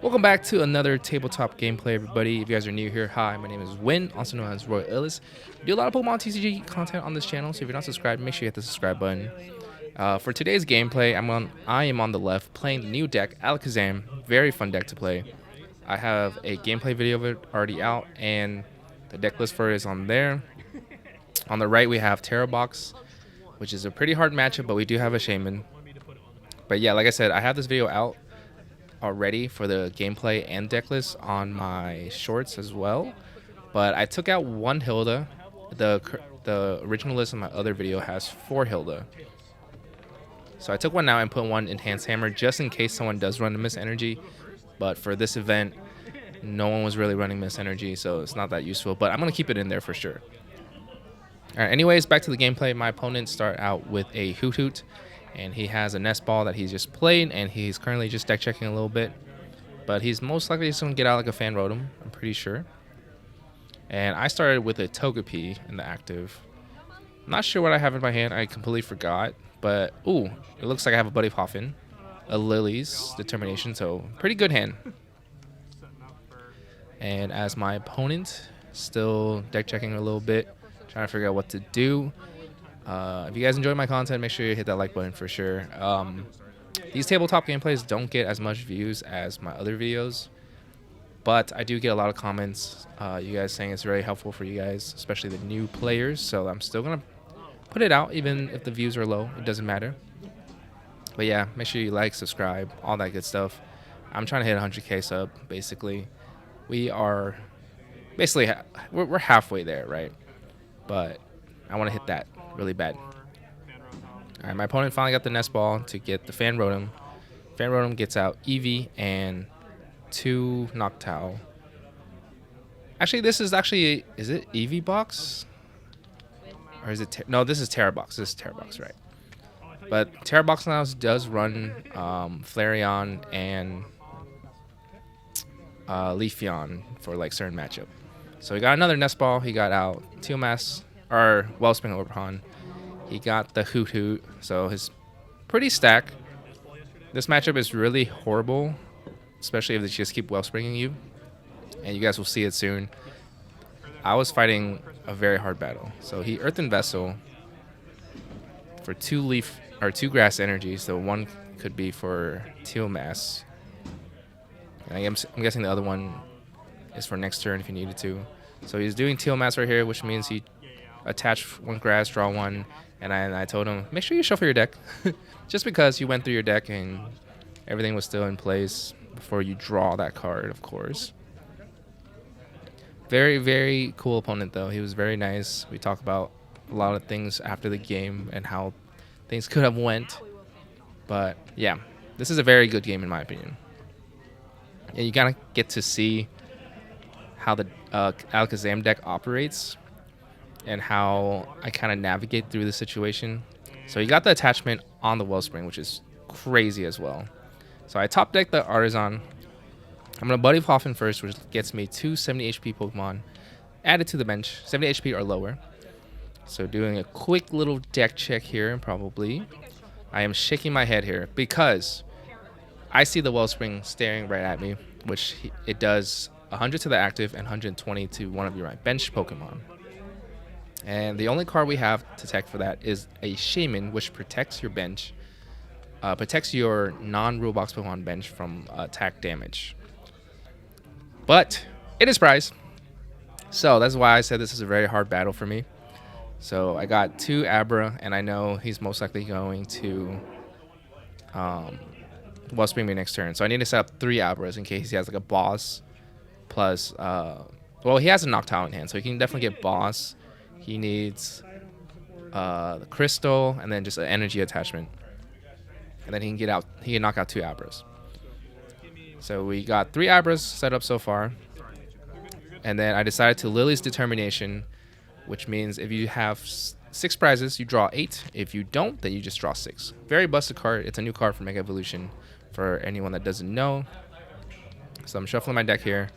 Welcome back to another tabletop gameplay, everybody. If you guys are new here, hi, my name is Win, also known as Royal Illis. We do a lot of Pokemon TCG content on this channel, so if you're not subscribed, make sure you hit the subscribe button. For today's gameplay, I am on the left playing the new deck, Alakazam. Very fun deck to play. I have a gameplay video of it already out, and the deck list for it is on there. On the right, we have Tera Box, which is a pretty hard matchup, but we do have a Shaman. But yeah, like I said, I have this video out already for the gameplay and deck list on my shorts as well, but I took out one Hilda. The original list on my other video has 4 Hilda, so I took one out and put one Enhanced Hammer just in case someone does run a Miss Energy. But for this event, no one was really running Miss Energy, so it's not that useful, but I'm gonna keep it in there for sure. Alright, anyways, back to the gameplay. My opponent start out with a Hoot, and he has a Nest Ball that he's just played, and he's currently just deck checking a little bit. But he's most likely just going to get out like a Fan Rotom, I'm pretty sure. And I started with a Togepi in the active. Not sure what I have in my hand, I completely forgot. But, ooh, it looks like I have a Buddy Poffin, a Lily's Determination, so pretty good hand. And as my opponent, still deck checking a little bit, trying to figure out what to do. If you guys enjoy my content, make sure you hit that like button for sure. These tabletop gameplays don't get as much views as my other videos, but I do get a lot of comments, you guys saying it's very helpful for you guys, especially the new players, so I'm still going to put it out even if the views are low. It doesn't matter. But yeah, make sure you like, subscribe, all that good stuff. I'm trying to hit 100k sub, basically. We are basically, we're halfway there, right? But I want to hit that really bad. Alright, my opponent finally got the Nest Ball to get the Fan Rotom. Fan Rotom gets out Eevee and 2 Noctowl. Actually, this is is it Eevee Box? Or is it, no, this is Tera Box. This is Tera Box, right? But Tera Box now does run Flareon and Leafeon for like certain matchup. So he got another Nest Ball. He got out Tealmass, or Wellspring Oberpon. He got the Hoot, so his pretty stack. This matchup is really horrible, especially if they just keep Wellspringing you, and you guys will see it soon. I was fighting a very hard battle. So he Earthen Vessel for 2 Grass Energy, so one could be for Tealmass. I'm guessing the other one is for next turn if you needed to. So he's doing Tealmass right here, which means he attach 1 grass, draw 1, and I told him, make sure you shuffle your deck. Just because you went through your deck and everything was still in place before you draw that card, of course. Very, very cool opponent, though. He was very nice. We talked about a lot of things after the game and how things could have went. But, yeah, this is a very good game in my opinion. And you kind of get to see how the Alakazam deck operates and how I kind of navigate through the situation. So you got the attachment on the Wellspring, which is crazy as well. So I top deck the Artisan. I'm going to Buddy Poffin first, which gets me 2 70 HP Pokemon added to the bench, 70 HP or lower. So doing a quick little deck check here, probably. I am shaking my head here because I see the Wellspring staring right at me, which it does 100 to the active and 120 to one of your bench Pokemon. And the only card we have to tech for that is a Shaman, which protects your bench, protects your non-rule box Pokemon bench from attack damage. But it is prize, so that's why I said this is a very hard battle for me. So I got 2 Abra, and I know he's most likely going to Wellspring me next turn. So I need to set up 3 Abras in case he has like a boss plus, well, he has a Noctowl in hand, so he can definitely get boss. He needs the Crystal and then just an energy attachment, and then he can knock out 2 Abras. So we got 3 Abras set up so far, and then I decided to Lily's Determination, which means if you have 6 prizes, you draw 8. If you don't, then you just draw 6. Very busted card. It's a new card for Mega Evolution for anyone that doesn't know. So I'm shuffling my deck here,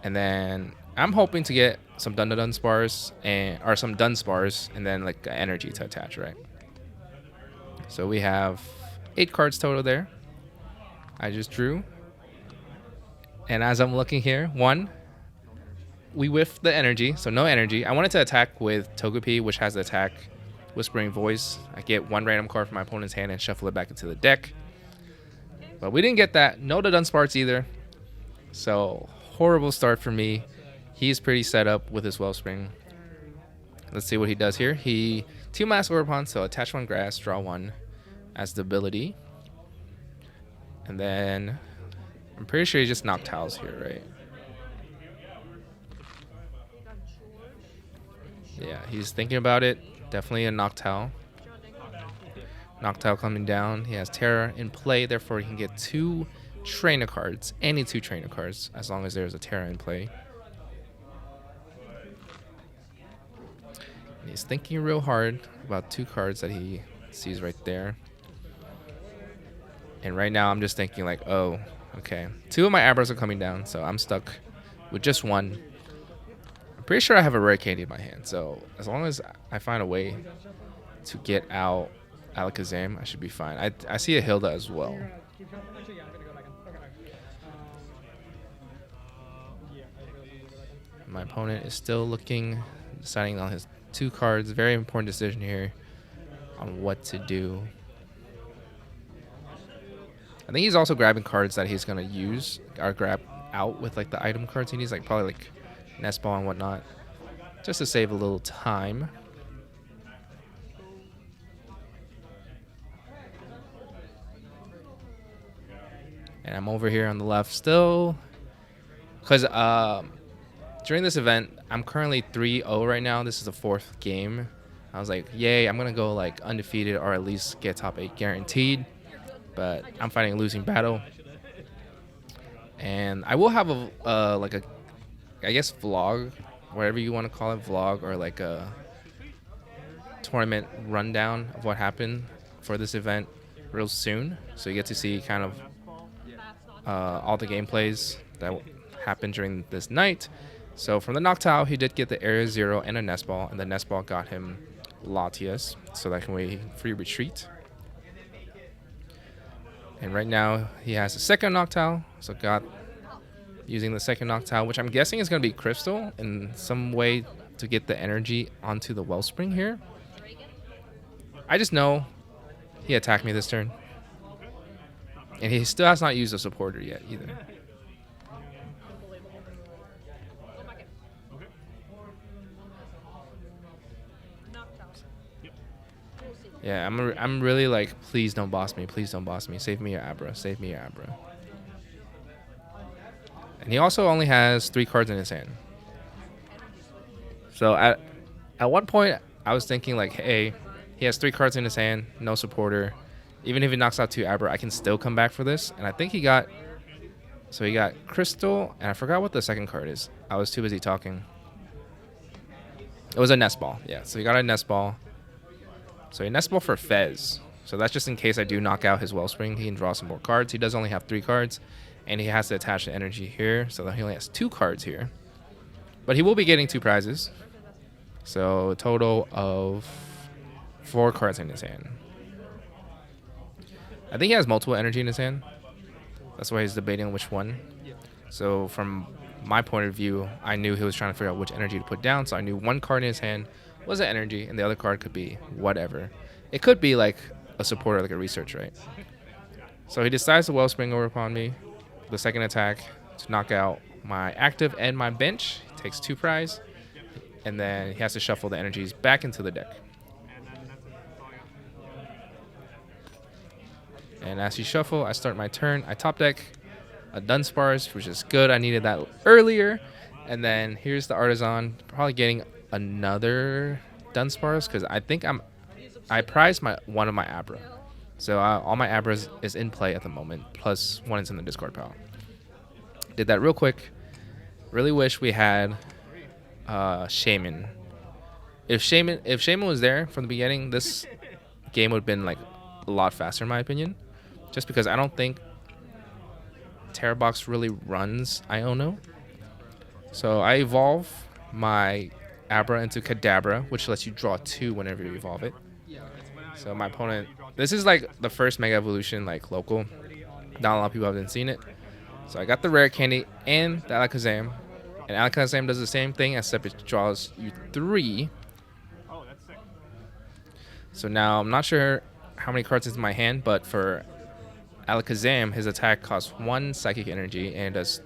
and then I'm hoping to get some Dundunsparce or some Dunsparce and then like energy to attach, right? So we have 8 cards total there. I just drew. And as I'm looking here, one, we whiffed the energy, so no energy. I wanted to attack with Togepi, which has the attack Whispering Voice. I get one random card from my opponent's hand and shuffle it back into the deck. But we didn't get that. No Dundunsparce either. So horrible start for me. He's pretty set up with his Wellspring. Let's see what he does here. He 2 Mask Oropon, so attach 1 grass, draw 1 as the ability. And then I'm pretty sure he just Noctiles here, right? Yeah, he's thinking about it. Definitely a Noctile. Noctile coming down. He has Tera in play, therefore he can get 2 trainer cards. Any 2 trainer cards, as long as there's a Tera in play. And he's thinking real hard about 2 cards that he sees right there. And right now I'm just thinking like, oh, okay. 2 of my Abras are coming down, so I'm stuck with just 1. I'm pretty sure I have a rare candy in my hand, so as long as I find a way to get out Alakazam, I should be fine. I see a Hilda as well. My opponent is still looking, deciding on his 2 cards. Very important decision here on what to do. I think he's also grabbing cards that he's going to use or grab out with like the item cards he needs, like probably like Nest Ball and whatnot, just to save a little time. And I'm over here on the left still, because during this event, I'm currently 3-0 right now. This is the 4th game. I was like, yay, I'm going to go like undefeated or at least get top 8 guaranteed. But I'm fighting a losing battle. And I will have a like a, I guess, vlog, whatever you want to call it, vlog, or like a tournament rundown of what happened for this event real soon. So you get to see kind of all the gameplays that happened during this night. So from the Noctile, he did get the Area 0 and a Nest Ball, and the Nest Ball got him Latias, so that can be free retreat. And right now, he has a second Noctile, so got using the second Noctile, which I'm guessing is going to be Crystal in some way to get the energy onto the Wellspring here. I just know he attacked me this turn. And he still has not used a supporter yet either. Yeah, I'm really like, please don't boss me. Please don't boss me. Save me your Abra. Save me your Abra. And he also only has 3 cards in his hand. So at one point, I was thinking like, hey, he has 3 cards in his hand, no supporter. Even if he knocks out 2 Abra, I can still come back for this. And I think he got... So he got Crystal, and I forgot what the second card is. I was too busy talking. It was a Nest Ball. Yeah, so he got a Nest Ball. So a Nest Ball for Fez. So that's just in case I do knock out his Wellspring. He can draw some more cards. He does only have 3 cards. And he has to attach the energy here. So he only has 2 cards here. But he will be getting 2 prizes. So a total of 4 cards in his hand. I think he has multiple energy in his hand. That's why he's debating which one. So from my point of view, I knew he was trying to figure out which energy to put down. So I knew 1 card in his hand was an energy, and the other card could be whatever. It could be like a supporter, like a research, right? So he decides to Wellspring over upon me. The second attack to knock out my active and my bench. He takes 2 prize. And then he has to shuffle the energies back into the deck. And as you shuffle, I start my turn. I top deck a Dundunsparce, which is good. I needed that earlier. And then here's the Artisan, probably getting another Dundunsparce because I think I prized one of my Abra. So all my Abras is in play at the moment, plus 1 is in the discard pile. Did that real quick. Really wish we had Shaman. If Shaman was there from the beginning, this game would have been like a lot faster in my opinion. Just because I don't think Tera Box really runs Iono. So I evolve my Abra into Kadabra, which lets you draw 2 whenever you evolve it. So my opponent, this is like the first Mega Evolution like local. Not a lot of people have seen it. So I got the rare candy and the Alakazam. And Alakazam does the same thing, except it draws you 3. So now I'm not sure how many cards is in my hand, but for Alakazam, his attack costs 1 psychic energy and does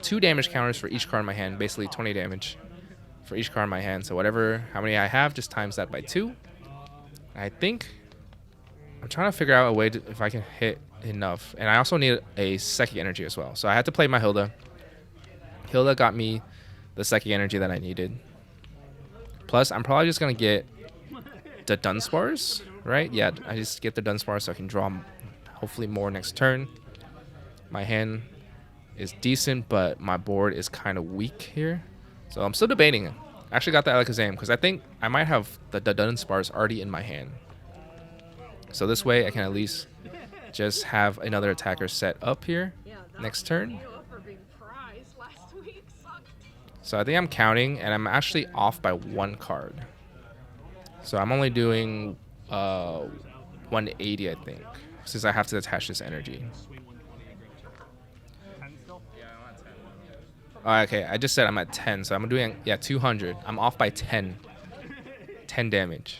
2 damage counters for each card in my hand, basically 20 damage for each card in my hand. So how many I have, just times that by 2. I think I'm trying to figure out a way if I can hit enough. And I also need a psychic energy as well. So I had to play my Hilda. Hilda got me the psychic energy that I needed. Plus, I'm probably just going to get the Dundunsparce, right? Yeah, I just get the Dundunsparce so I can draw hopefully more next turn. My hand is decent, but my board is kind of weak here. So I'm still debating. I actually got the Alakazam because I think I might have the Dundunsparce already in my hand. So this way I can at least just have another attacker set up here next turn. So I think I'm counting, and I'm actually off by 1 card. So I'm only doing 180, I think, since I have to attach this energy. Oh, okay, I just said I'm at 10, so I'm doing 200. I'm off by 10 damage.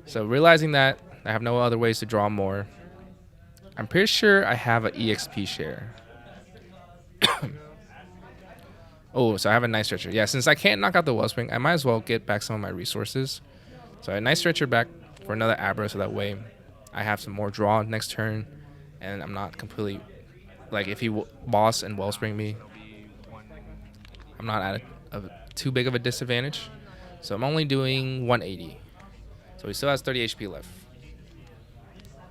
So realizing that I have no other ways to draw more, I'm pretty sure I have an EXP share. Oh, so I have a Night Stretcher. Yeah, since I can't knock out the Wellspring, I might as well get back some of my resources. So I Night Stretcher back for another Abra, so that way I have some more draw next turn, and I'm not completely, like, if he boss and Wellspring me, I'm not at too big of a disadvantage. So I'm only doing 180. So he still has 30 HP left.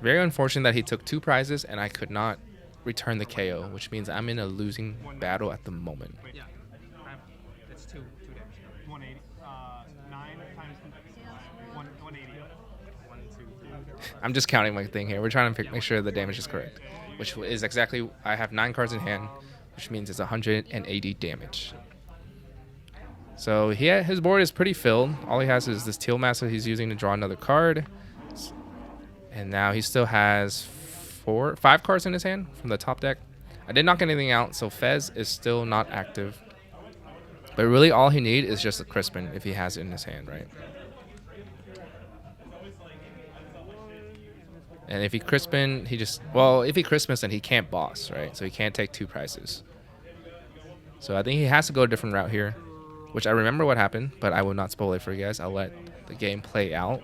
Very unfortunate that he took 2 prizes and I could not return the KO, which means I'm in a losing battle at the moment. Yeah, it's 2 damage. 180. 9 times 180. 1, 2, 3. I'm just counting my thing here. We're trying to make sure the damage is correct, which is exactly, I have 9 cards in hand, which means it's 180 damage. So his board is pretty filled. All he has is this Teal Master he's using to draw another card. And now he still has 5 cards in his hand from the top deck. I did not get anything out, so Fez is still not active. But really all he needs is just a Crispin if he has it in his hand, right? And if he Crispin, if he Crispins, then he can't boss, right? So he can't take 2 prizes. So I think he has to go a different route here, which I remember what happened, but I will not spoil it for you guys. I'll let the game play out.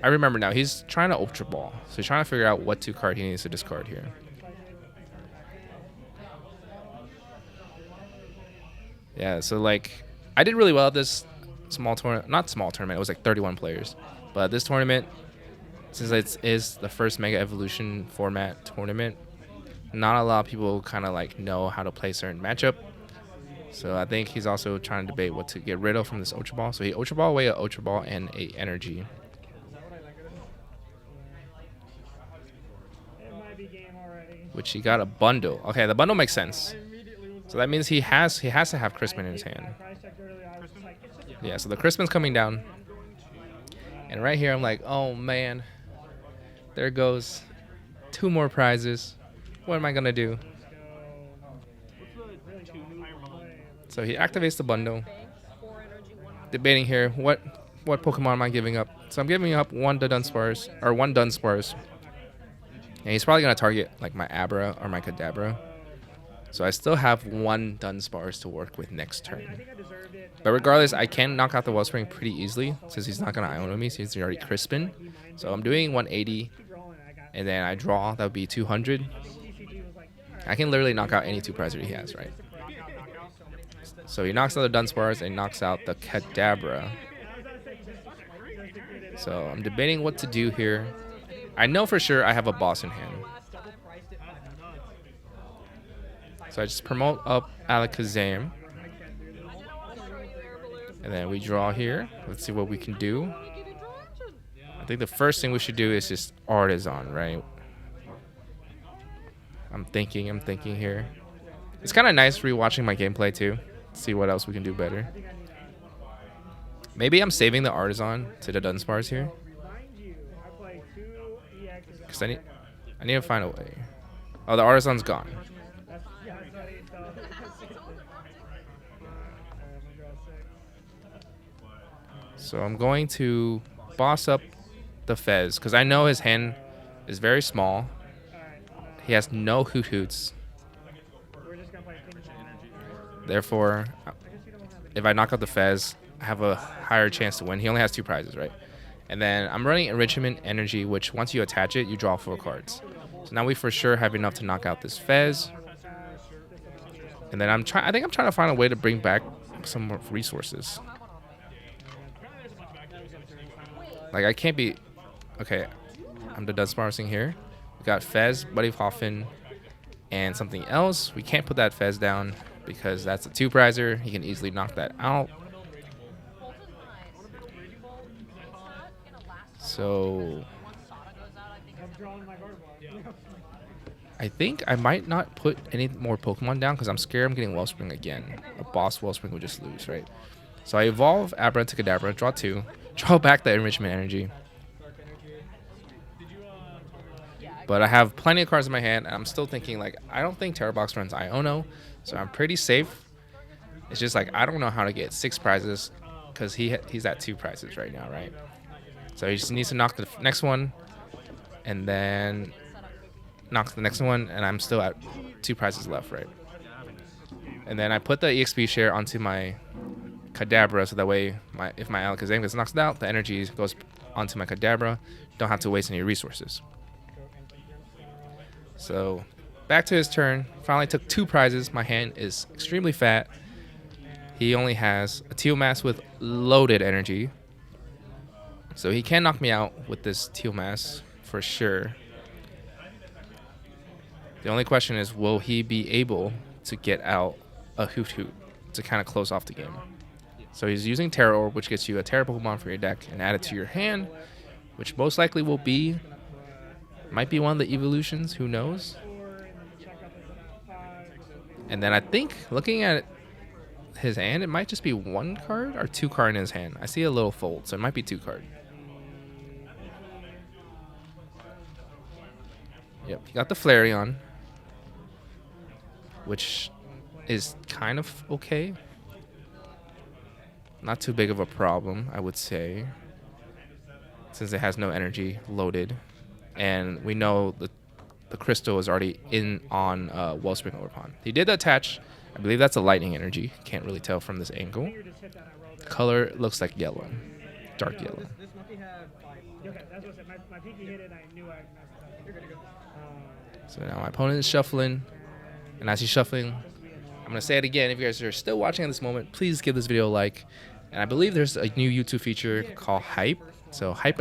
I remember now. He's trying to Ultra Ball. So he's trying to figure out what 2 card he needs to discard here. Yeah, so like, I did really well at this small tournament. Not small tournament, it was like 31 players. But this tournament, since it is the first Mega Evolution format tournament, not a lot of people kind of like know how to play certain matchup. So I think he's also trying to debate what to get rid of from this Ultra Ball. So he Ultra Ball away a Ultra Ball and a energy. Which he got a bundle. Okay, the bundle makes sense. So that means he has to have Crispin in his hand. Yeah, so the Crispin's coming down. And right here I'm like, oh man. There goes 2 more prizes. What am I gonna do? So he activates the bundle. Debating here, what Pokemon am I giving up? So I'm giving up one Dundunsparce. And he's probably gonna target like my Abra or my Kadabra. So I still have 1 Dundunsparce to work with next turn. But regardless, I can knock out the Wellspring pretty easily since he's not gonna Iono me since he's already Crispin. So I'm doing 180, and then I draw. That would be 200. I can literally knock out any 2 prizes he has, right? So he knocks out the Dundunsparce and knocks out the Kadabra. So I'm debating what to do here. I know for sure I have a boss in hand. So I just promote up Alakazam. And then we draw here. Let's see what we can do. I think the first thing we should do is just Artisan, right? I'm thinking here. It's kind of nice rewatching my gameplay too. See what else we can do better. Maybe I'm saving the Artisan to the Dundunsparce here. Because I need to find a way. Oh, the Artisan's gone. So I'm going to boss up the Fez because I know his hand is very small. He has no Hoot Hoots. Therefore, if I knock out the Fez, I have a higher chance to win. He only has 2 prizes, right? And then I'm running Enrichment Energy, which once you attach it, you draw 4 cards. So now we for sure have enough to knock out this Fez. And then I think I'm trying to find a way to bring back some more resources. Like, I can't be... Okay, I'm the Dundunsparcing here. We got Fez, Buddy Hoffin, and something else. We can't put that Fez down because that's a 2-prizer. He can easily knock that out. So... I think I might not put any more Pokemon down because I'm scared I'm getting Wellspring again. A boss Wellspring would just lose, right? So I evolve Abra to Kadabra, draw 2, draw back the Enrichment Energy. But I have plenty of cards in my hand, and I'm still thinking, like, I don't think Tera Box runs Iono, so I'm pretty safe. It's just, like, I don't know how to get 6 prizes because he's at 2 prizes right now, right? So he just needs to knock the next one, and then knock the next one, and I'm still at 2 prizes left, right? And then I put the EXP share onto my Kadabra, so that way if my Alakazam gets knocked out, the energy goes onto my Kadabra. Don't have to waste any resources. So back to his turn. Finally took 2 prizes. My hand is extremely fat. He only has a Teal Mass with loaded energy. So he can knock me out with this Teal Mass for sure. The only question is, will he be able to get out a Hoot Hoot to kind of close off the game? So he's using Terra Orb, which gets you a Terra Pokemon for your deck and add it to your hand, which most likely will be, might be one of the evolutions, who knows? And then I think, looking at his hand, it might just be 1 card or 2 card in his hand. I see a little fold, so it might be 2 card. Yep, he got the Flareon, which is kind of okay. Not too big of a problem, I would say, since it has no energy loaded. And we know the crystal is already in on Wellspring Overpond. He did attach, I believe that's a lightning energy. Can't really tell from this angle. Color looks like yellow, dark yellow. So now my opponent is shuffling, and as he's shuffling, I'm going to say it again. If you guys are still watching at this moment, please give this video a like. And I believe there's a new YouTube feature called Hype. So hype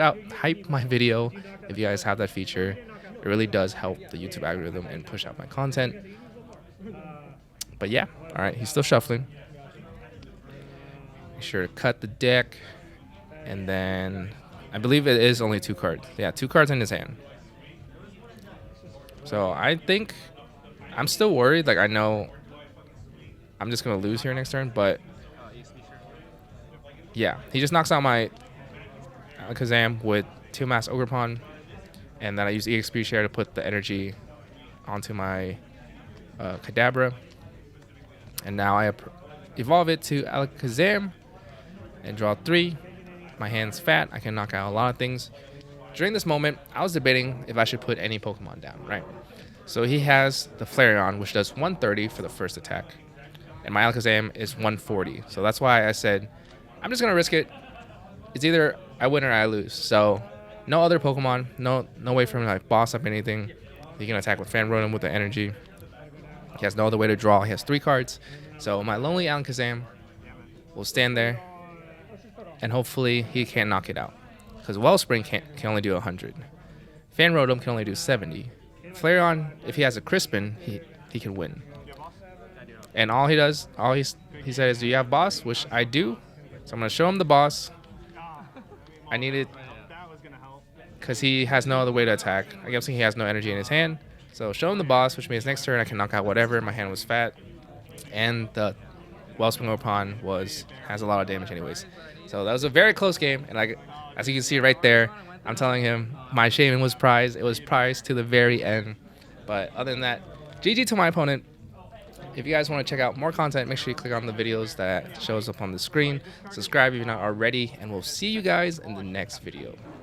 my video if you guys have that feature. It really does help the YouTube algorithm and push out my content. But yeah, all right, he's still shuffling. Make sure to cut the deck. And then I believe it is only 2 cards. Yeah, 2 cards in his hand. So I think I'm still worried. Like, I know I'm just going to lose here next turn, but yeah, he just knocks out my Alakazam with 2 Mass Ogerpon, and then I use EXP share to put the energy onto my Kadabra, and now I evolve it to Alakazam and draw 3. My hand's fat. I can knock out a lot of things. During this moment, I was debating if I should put any Pokemon down, right? So he has the Flareon, which does 130 for the first attack, and my Alakazam is 140. So that's why I said, I'm just going to risk it. It's either I win or I lose. So no other Pokemon, no way for him to like boss up anything. He can attack with Fan Rotom with the energy. He has no other way to draw. He has 3 cards. So my lonely Alakazam will stand there, and hopefully he can't knock it out. Because Wellspring can only do 100. Fan Rotom can only do 70. Flareon, if he has a Crispin, he can win. And all he does, he says, do you have boss? Which I do. So I'm going to show him the boss. I need it because he has no other way to attack. I'm guessing he has no energy in his hand. So show him the boss, which means next turn I can knock out whatever. My hand was fat. And the Wellspring Upon has a lot of damage anyways. So that was a very close game, and as you can see right there, I'm telling him my shaming was prized. It was prized to the very end. But other than that, GG to my opponent. If you guys want to check out more content, make sure you click on the videos that shows up on the screen. Subscribe if you're not already, and we'll see you guys in the next video.